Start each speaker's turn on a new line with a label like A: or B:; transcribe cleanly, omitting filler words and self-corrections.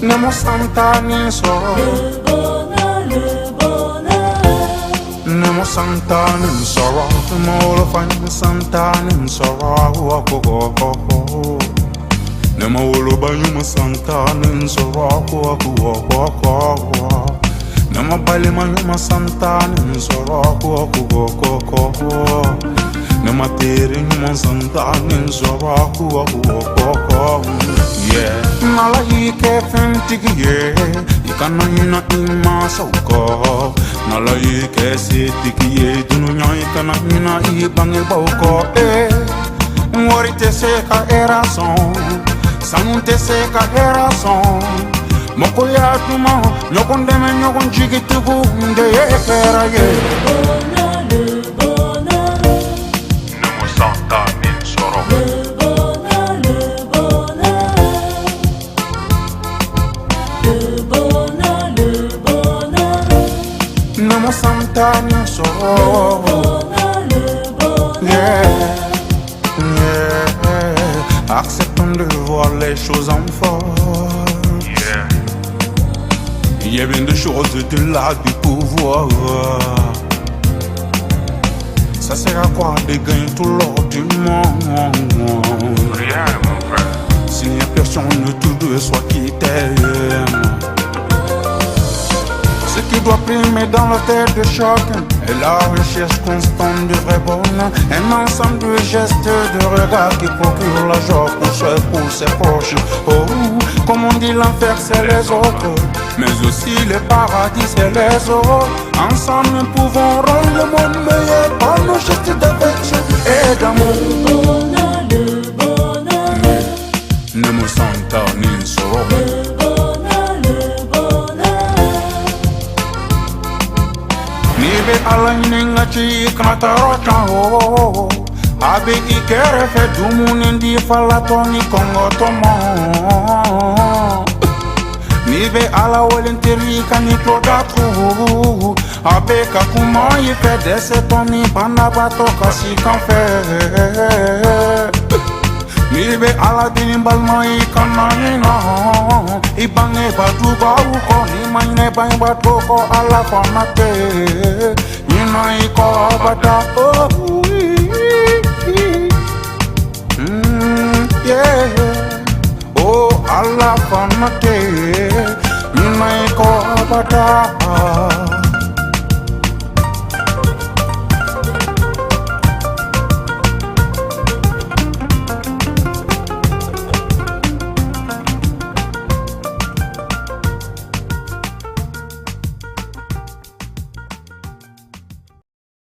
A: Nemo Santa Ninsoro.
B: Le bonheur.
A: Nemo Santa Ninsoro. Nemo Fine Santa Ninsoro. Nemo Olobayuma Santa Ninsoro. Nemo Balimayuma Santa Ninsoro. Nemo Terinyuma Santa Ninsoro. Yeah, nala ike fentigiye, ikana ina ima sauko. Nala ike setigiye, dununya ikana ina ibange bauko. Ngori te seka erason, sangun te seka erason. Moko ya tuma, nyokon deme nyokon jigitugu, nde ye kera ye.
B: Le bonheur.
A: Nemo Santa Ninsoro. Nemo Santa Ninsoro. Yeah, yeah. Acceptons de voir les choses en force. Yeah. Il y a bien des choses de là du pouvoir. Ça sert à quoi de gagner tout l'or du monde? Rien, mon frère. S'il n'y a personne de tous deux, soit qui t'aime. Ce qui doit primer dans la tête de chacun est la recherche constante du vrai bonheur. Un ensemble de gestes, de regards qui procurent la joie pour soi et pour ses proches. Oh, comme on dit, l'enfer c'est les autres, mais aussi le paradis c'est les autres. Ensemble nous pouvons rendre le monde meilleur par nos gestes d'affection et d'amour.
B: Le bonheur.
A: Nemo Santa Ninsoro. Nibe alainenga chi knatarota ho. Abe ikere fe dumunendi falatoni kongo tomo. Nibe ala walenteri kanito datu. Abe kakuma ife desetoni panabato kasi kanfe. Nibe ala dinimbalma ikanayina. Ibange batuba uko ni maine bang batoko ala fanate. Nina iko abata oh yeah. Oh ala fanate. Nina iko abata.